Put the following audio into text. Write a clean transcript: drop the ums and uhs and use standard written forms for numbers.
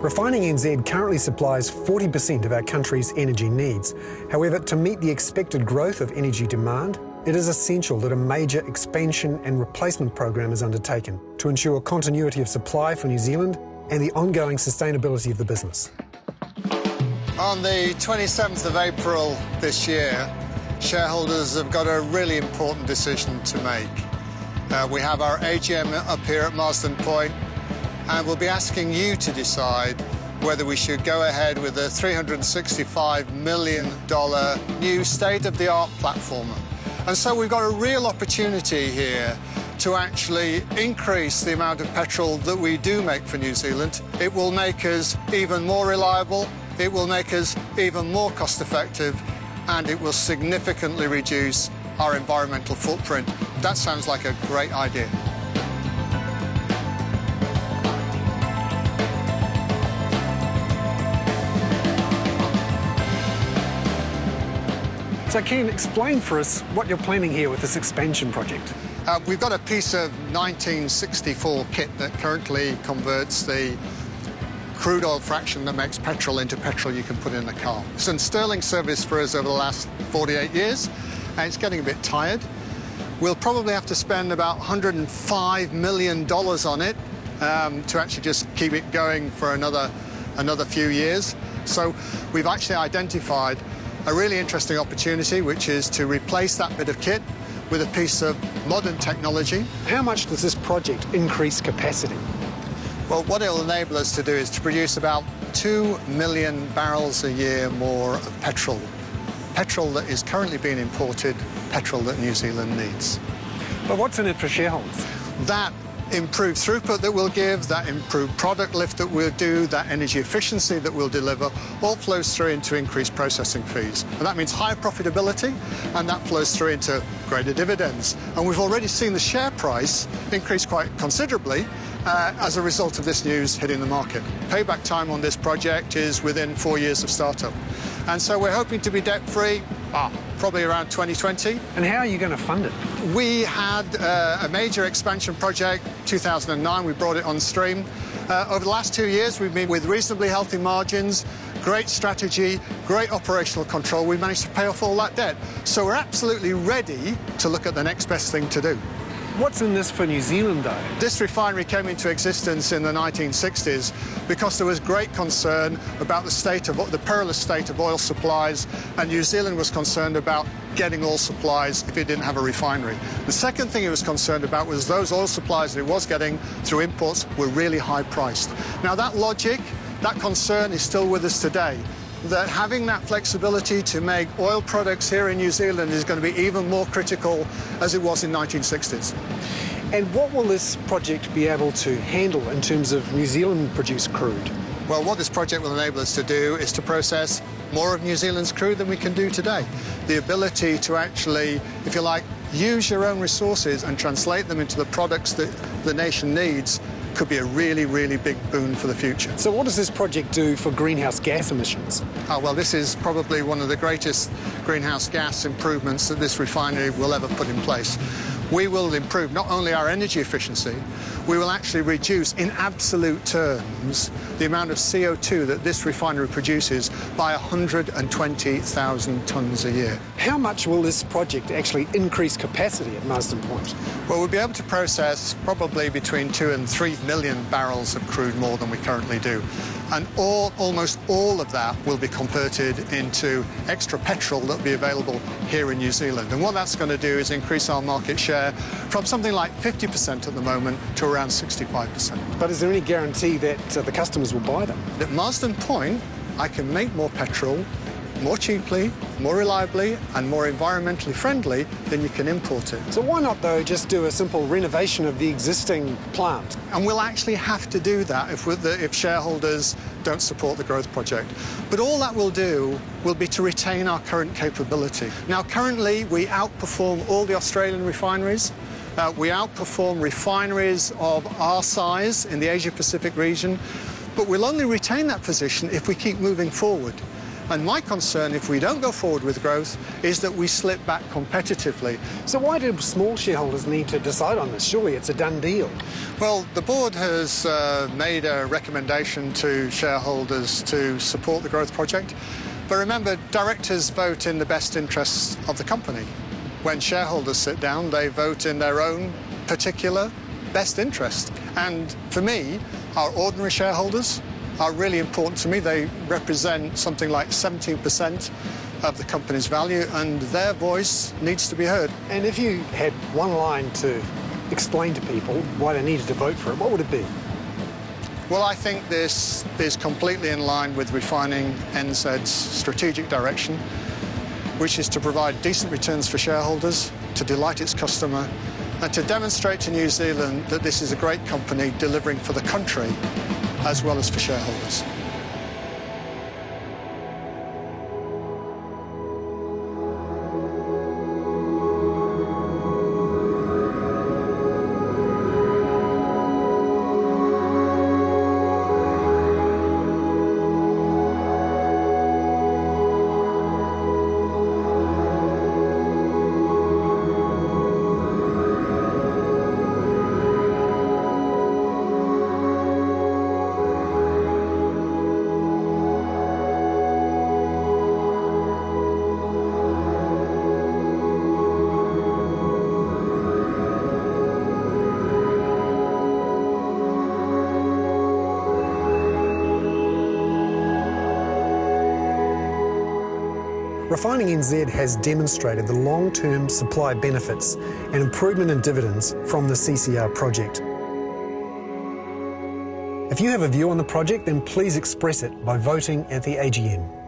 Refining NZ currently supplies 40% of our country's energy needs. However, to meet the expected growth of energy demand, it is essential that a major expansion and replacement program is undertaken to ensure continuity of supply for New Zealand and the ongoing sustainability of the business. On the 27th of April this year, shareholders have got a really important decision to make. We have our AGM up here at Marsden Point, and we'll be asking you to decide whether we should go ahead with a $365 million new state-of-the-art platform. And so we've got a real opportunity here to actually increase the amount of petrol that we do make for New Zealand. It will make us even more reliable, it will make us even more cost-effective, and it will significantly reduce our environmental footprint. That sounds like a great idea. So Ken, explain for us what you're planning here with this expansion project. We've got a piece of 1964 kit that currently converts the crude oil fraction that makes petrol into petrol you can put in a car. It's been sterling service for us over the last 48 years, and it's getting a bit tired. We'll probably have to spend about $105 million on it to actually just keep it going for another few years. So we've actually identified a really interesting opportunity, which is to replace that bit of kit with a piece of modern technology. How much does this project increase capacity? Well, what it'll enable us to do is to produce about 2 million barrels a year more of petrol. Petrol that is currently being imported, petrol that New Zealand needs. But what's in it for shareholders? That improved throughput that we'll give, that improved product lift that we'll do, that energy efficiency that we'll deliver, all flows through into increased processing fees. And that means higher profitability, and that flows through into greater dividends. And we've already seen the share price increase quite considerably as a result of this news hitting the market. Payback time on this project is within 4 years of startup. And so we're hoping to be debt-free, probably around 2020. And how are you going to fund it? We had a major expansion project, 2009, we brought it on stream. Over the last 2 years, we've been with reasonably healthy margins, great strategy, great operational control. We managed to pay off all that debt. So we're absolutely ready to look at the next best thing to do. What's in this for New Zealand, though? This refinery came into existence in the 1960s because there was great concern about the perilous state of oil supplies, and New Zealand was concerned about getting oil supplies if it didn't have a refinery. The second thing it was concerned about was those oil supplies that it was getting through imports were really high priced. Now that logic, that concern is still with us today. That having that flexibility to make oil products here in New Zealand is going to be even more critical as it was in 1960s. And what will this project be able to handle in terms of New Zealand-produced crude? Well, what this project will enable us to do is to process more of New Zealand's crude than we can do today. The ability to actually, if you like, use your own resources and translate them into the products that the nation needs could be a really, really big boon for the future. So what does this project do for greenhouse gas emissions? Well, this is probably one of the greatest greenhouse gas improvements that this refinery will ever put in place. We will improve not only our energy efficiency, we will actually reduce in absolute terms the amount of CO2 that this refinery produces by 120,000 tonnes a year. How much will this project actually increase capacity at Marsden Point? Well, we'll be able to process probably between 2 and 3 million barrels of crude more than we currently do. And almost all of that will be converted into extra petrol that will be available here in New Zealand. And what that's going to do is increase our market share from something like 50% at the moment to around 65%. But is there any guarantee that the customers will buy them? At Marsden Point, I can make more petrol more cheaply, more reliably and more environmentally friendly than you can import it. So why not, though, just do a simple renovation of the existing plant? And we'll actually have to do that if shareholders don't support the growth project. But all that will do will be to retain our current capability. Now, currently, we outperform all the Australian refineries. We outperform refineries of our size in the Asia-Pacific region. But we'll only retain that position if we keep moving forward. And my concern, if we don't go forward with growth, is that we slip back competitively. So why do small shareholders need to decide on this? Surely it's a done deal. Well, the board has made a recommendation to shareholders to support the growth project. But remember, directors vote in the best interests of the company. When shareholders sit down, they vote in their own particular best interest. And for me, our ordinary shareholders are really important to me. They represent something like 17% of the company's value, and their voice needs to be heard. And if you had one line to explain to people why they needed to vote for it, what would it be? Well, I think this is completely in line with refining NZ's strategic direction, which is to provide decent returns for shareholders, to delight its customer, and to demonstrate to New Zealand that this is a great company delivering for the country as well as for shareholders. Refining NZ has demonstrated the long-term supply benefits and improvement in dividends from the CCR project. If you have a view on the project, then please express it by voting at the AGM.